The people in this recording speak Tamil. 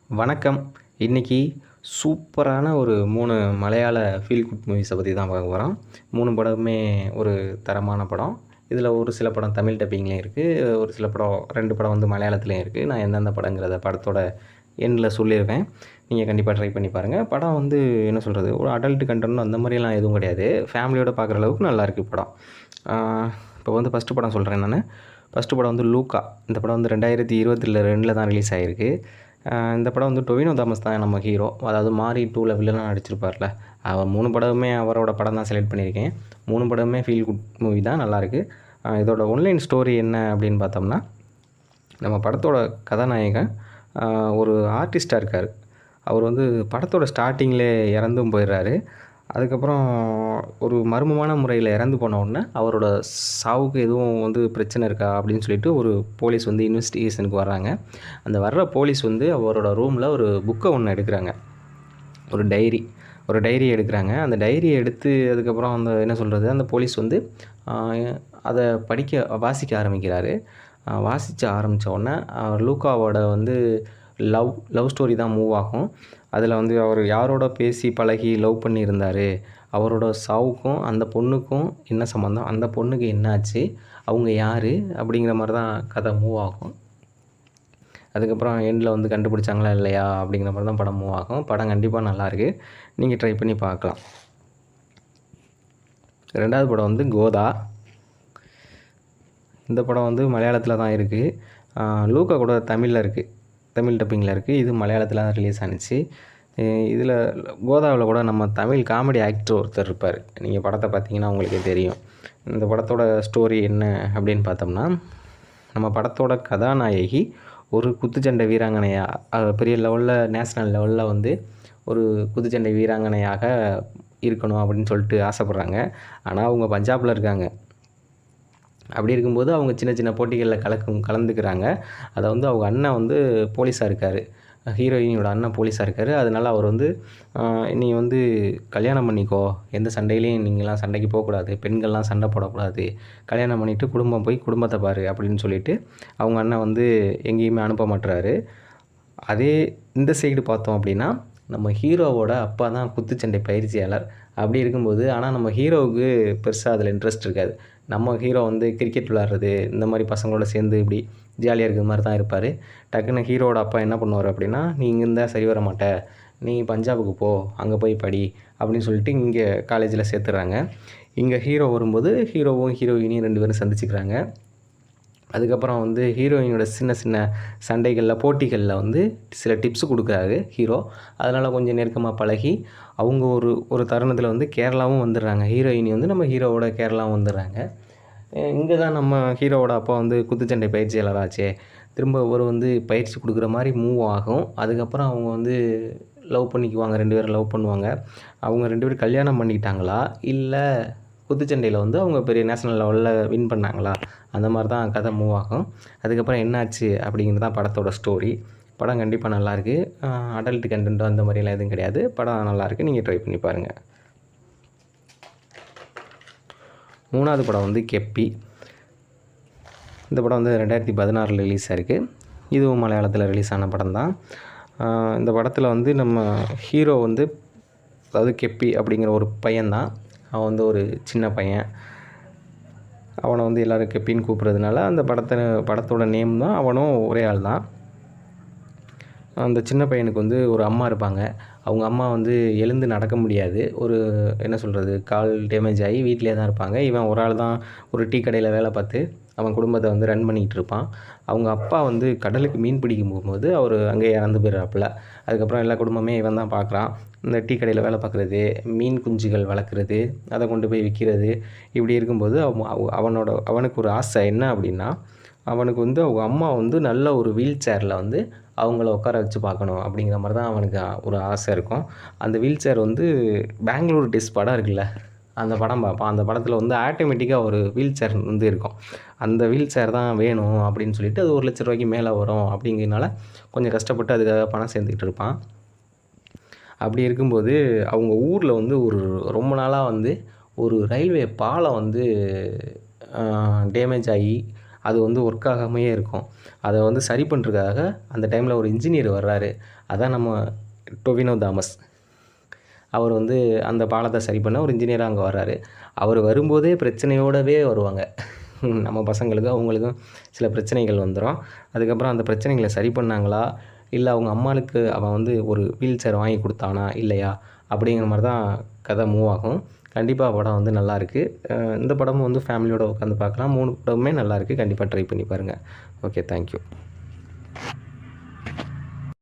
வணக்கம். இன்னைக்கு சூப்பரான ஒரு 3 மலையாள ஃபீல் குட் மூவிஸ பத்தி தான் பார்க்க போறோம். 3 படமுமே ஒரு தரமான படம். இதில ஒரு சில படம் தமிழ் டப்பிங்லயும் இருக்கு. ஒரு சில படம் 2 படம் வந்து மலையாளத்திலயும் இருக்கு. நான் எந்தெந்த படங்கிறத படத்தோட எண்ட்ல சொல்லிருவேன். நீங்க கண்டிப்பா ட்ரை பண்ணி பாருங்க. படம் வந்து என்ன சொல்றது, ஒரு அடல்ட் கன்டென்ட் அந்த மாரிலாம் எதுவும் கிடையாது. ஃபேமிலியோட பார்க்குற அளவுக்கு நல்லாயிருக்கு படம். இப்போ வந்து ஃபர்ஸ்ட் படம் சொல்றேன் நானு. ஃபர்ஸ்ட் படம் வந்து லூக்கா. இந்த படம் வந்து 2022ல தான் ரிலீஸ் ஆயிருக்கு. இந்த படம் வந்து டொவினோ தாமஸ் தான் நம்ம ஹீரோ. அதாவது மாரி 2ல வில்லனா நடிச்சிருப்பார்ல. அவர் 3 படமுமே அவரோட படம் தான் செலக்ட் பண்ணியிருக்கேன். 3 படமுமே ஃபீல் குட் மூவி தான், நல்லாயிருக்கு. இதோட ஒன்லைன் ஸ்டோரி என்ன அப்படின்னு பார்த்தோம்னா, நம்ம படத்தோட கதாநாயகன் ஒரு ஆர்டிஸ்ட்டா இருக்காரு. அவர் வந்து படத்தோட ஸ்டார்ட்டிங்லே இறந்தும் போயிடுறாரு. அதுக்கப்புறம் ஒரு மர்மமான முறையில் இறந்து போன உடனே அவரோட சாவுக்கு எதுவும் வந்து பிரச்சனை இருக்கா அப்படின்னு சொல்லிட்டு ஒரு போலீஸ் வந்து இன்வெஸ்டிகேஷனுக்கு வர்றாங்க. அந்த வர்ற போலீஸ் வந்து அவரோட ரூமில் ஒரு புக்கை ஒன்று எடுக்கிறாங்க. ஒரு டைரி எடுக்கிறாங்க. அந்த டைரியை எடுத்து அதுக்கப்புறம் அந்த என்ன சொல்கிறது, அந்த போலீஸ் வந்து அதை வாசிக்க ஆரம்பிக்கிறாரு. வாசிக்க ஆரம்பித்த உடனே லூக்காவோட வந்து லவ் ஸ்டோரி தான் மூவ் ஆகும். அதில் வந்து அவர் யாரோட பேசி பழகி லவ் பண்ணியிருந்தார், அவரோட சாவுக்கும் அந்த பொண்ணுக்கும் என்ன சம்மந்தம், அந்த பொண்ணுக்கு என்னாச்சு, அவங்க யார் அப்படிங்கிற மாதிரி தான் கதை மூவ் ஆகும். அதுக்கப்புறம் எண்டில் வந்து கண்டுபிடிச்சாங்களா இல்லையா அப்படிங்கிற மாதிரி தான் படம் மூவ் ஆகும். படம் கண்டிப்பாக நல்லாயிருக்கு. நீங்கள் ட்ரை பண்ணி பார்க்கலாம். 2வது படம் வந்து கோதா. இந்த படம் வந்து மலையாளத்தில் தான் இருக்குது. லூக்கா கூட தமிழில் இருக்குது, தமிழ் டப்பிங்கில் இருக்குது. இது மலையாளத்தில் தான் ரிலீஸ் ஆணுச்சு. இதில் கோதாவில் கூட நம்ம தமிழ் காமெடி ஆக்டர் ஒருத்தர் இருப்பார். நீங்கள் படத்தை பார்த்தீங்கன்னா உங்களுக்கே தெரியும். இந்த படத்தோட ஸ்டோரி என்ன அப்படின்னு பார்த்தோம்னா, நம்ம படத்தோட கதாநாயகி ஒரு குத்துச்சண்டை வீராங்கனையாக பெரிய லெவலில் நேஷ்னல் லெவலில் வந்து ஒரு குத்துச்சண்டை வீராங்கனையாக இருக்கணும் அப்படின்னு சொல்லிட்டு ஆசைப்பட்றாங்க. ஆனால் அவங்க பஞ்சாபில் இருக்காங்க. அப்படி இருக்கும்போது அவங்க சின்ன சின்ன போட்டிகளில் கலந்துக்கிறாங்க. அதை வந்து அவங்க அண்ணன் வந்து போலீஸாக இருக்கார். ஹீரோயினியோட அண்ணன் போலீஸாக இருக்கார். அதனால் அவர் வந்து நீ வந்து கல்யாணம் பண்ணிக்கோ, எந்த சண்டையிலையும் நீங்களாம் சண்டைக்கு போகக்கூடாது, பெண்கள்லாம் சண்டை போடக்கூடாது, கல்யாணம் பண்ணிவிட்டு போய் குடும்பத்தை பாரு அப்படின்னு சொல்லிவிட்டு அவங்க அண்ணன் வந்து எங்கேயுமே அனுப்ப மாட்டுறாரு. அதே இந்த சைடு பார்த்தோம் அப்படின்னா, நம்ம ஹீரோவோட அப்பா தான் குத்துச்சண்டை பயிற்சியாளர். அப்படி இருக்கும்போது ஆனால் நம்ம ஹீரோவுக்கு பெருசாக அதில் இன்ட்ரெஸ்ட் இருக்காது. நம்ம ஹீரோ வந்து கிரிக்கெட் விளையாடுறது, இந்த மாதிரி பசங்களோட சேர்ந்து இப்படி ஜாலியாக இருக்கிற மாதிரி தான் இருப்பார். டக்குன்னு ஹீரோவோட அப்பா என்ன பண்ணுவார் அப்படின்னா, நீ இங்கே இருந்தால் சரி வர மாட்ட, நீ பஞ்சாபுக்கு போ, அங்கே போய் படி அப்படின்னு சொல்லிட்டு இங்கே காலேஜில் சேர்த்துறாங்க. இங்கே ஹீரோ வரும்போது ஹீரோவும் ஹீரோயினையும் 2 பேரும் சந்திச்சுக்கிறாங்க. அதுக்கப்புறம் வந்து ஹீரோயினோட சின்ன சின்ன சண்டைகளில் போட்டிகளில் வந்து சில டிப்ஸ் கொடுக்குறாரு ஹீரோ. அதனால் கொஞ்சம் நெருக்கமாக பழகி அவங்க ஒரு தருணத்தில் வந்து கேரளாவும் வந்துடுறாங்க. ஹீரோயினி வந்து நம்ம ஹீரோவோட கேரளாவும் வந்துடுறாங்க. இங்கே தான் நம்ம ஹீரோவோட அப்பா வந்து குத்துச்சண்டை பயிற்சியாளராச்சே, திரும்ப ஒரு வந்து பயிற்சி கொடுக்குற மாதிரி மூவ் ஆகும். அதுக்கப்புறம் அவங்க வந்து லவ் பண்ணிக்குவாங்க, 2 பேரும் லவ் பண்ணுவாங்க. அவங்க 2 பேரும் கல்யாணம் பண்ணிக்கிட்டாங்களா, இல்லை குத்துச்சண்டையில் வந்து அவங்க பெரிய நேஷ்னல் லெவலில் வின் பண்ணாங்களா, அந்த மாதிரி தான் கதை மூவ் ஆகும். அதுக்கப்புறம் என்னாச்சு அப்படிங்கிறது தான் படத்தோட ஸ்டோரி. படம் கண்டிப்பாக நல்லாயிருக்கு. அடல்ட் கண்டென்ட் அந்த மாதிரிலாம் எதுவும் கிடையாது. படம் நல்லாயிருக்கு. நீங்கள் ட்ரை பண்ணி பாருங்கள். 3வது படம் வந்து கெப்பி. இந்த படம் வந்து 2016 ரிலீஸ் ஆயிருக்கு. இதுவும் மலையாளத்தில் ரிலீஸ் ஆன படம் தான். இந்த படத்தில் வந்து நம்ம ஹீரோ வந்து, அதாவது கெப்பி அப்படிங்கிற ஒரு பையன்தான். அவன் வந்து ஒரு சின்ன பையன். அவனை வந்து எல்லோரும் கெப்பின்னு கூப்பிட்றதுனால அந்த படத்தோட நேம் தான், அவனும் ஒரே ஆள் தான். அந்த சின்ன பையனுக்கு வந்து ஒரு அம்மா இருப்பாங்க. அவங்க அம்மா வந்து எழுந்து நடக்க முடியாது. ஒரு என்ன சொல்கிறது, கால் டேமேஜ் ஆகி வீட்டிலே தான் இருப்பாங்க. இவன் ஒரு ஆள் தான் ஒரு டீ கடையில் வேலை பார்த்து அவன் குடும்பத்தை வந்து ரன் பண்ணிக்கிட்டு இருப்பான். அவங்க அப்பா வந்து கடலுக்கு மீன் பிடிக்க போகும்போது அவர் அங்கேயே இறந்து போயிடுறாப்புல. அதுக்கப்புறம் எல்லா குடும்பமே இவன் தான் பார்க்குறான். இந்த டீ கடையில் வேலை பார்க்குறது, மீன் குஞ்சுகள் வளர்க்குறது, அதை கொண்டு போய் விற்கிறது. இப்படி இருக்கும்போது அவனுக்கு ஒரு ஆசை என்ன அப்படின்னா, அவனுக்கு வந்து அவங்க அம்மா வந்து நல்ல ஒரு வீல் சேரில் வந்து அவங்கள உட்கார வச்சு பார்க்கணும் அப்படிங்கிற மாதிரி தான் அவனுக்கு ஒரு ஆசை இருக்கும். அந்த வீல் சேர் வந்து பெங்களூர் டேஸ் படம் இருக்குல்ல, அந்த படம் பார்ப்பான். அந்த படத்தில் வந்து ஆட்டோமேட்டிக்காக ஒரு வீல் சேர் வந்து இருக்கும். அந்த வீல் சேர் தான் வேணும் அப்படின்னு சொல்லிட்டு அது 1,00,000 மேலே வரும் அப்படிங்கிறதுனால கொஞ்சம் கஷ்டப்பட்டு அதுக்காக பணம் சேர்த்துக்கிட்டு இருப்பான். அப்படி இருக்கும்போது அவங்க ஊரில் வந்து ரொம்ப நாளாக வந்து ஒரு ரயில்வே பாலம் வந்து டேமேஜ் ஆகி அது வந்து ஒர்க் ஆகாமையே இருக்கும். அதை வந்து சரி பண்ணுறதுக்காக அந்த டைமில் ஒரு இன்ஜினியர் வர்றாரு. அதான் நம்ம டொவினோ தாமஸ். அவர் வந்து அந்த பாலத்தை சரி பண்ண ஒரு இன்ஜினியராக அங்கே வர்றாரு. அவர் வரும்போதே பிரச்சனையோடவே வருவாங்க. நம்ம பசங்களுக்கும் அவங்களுக்கும் சில பிரச்சனைகள் வந்துடும். அதுக்கப்புறம் அந்த பிரச்சனைகளை சரி பண்ணாங்களா, இல்லை அவங்க அம்மாளுக்கு அவன் வந்து ஒரு வீல் சேர் வாங்கி கொடுத்தானா இல்லையா, அப்படிங்கிற மாதிரி தான் கதை மூவ் ஆகும். கண்டிப்பாக படம் வந்து நல்லாயிருக்கு. இந்த படமும் வந்து ஃபேமிலியோடு உட்காந்து பார்க்கலாம். 3 படமுமே நல்லாயிருக்கு. கண்டிப்பாக ட்ரை பண்ணி பாருங்கள். Okay, thank you.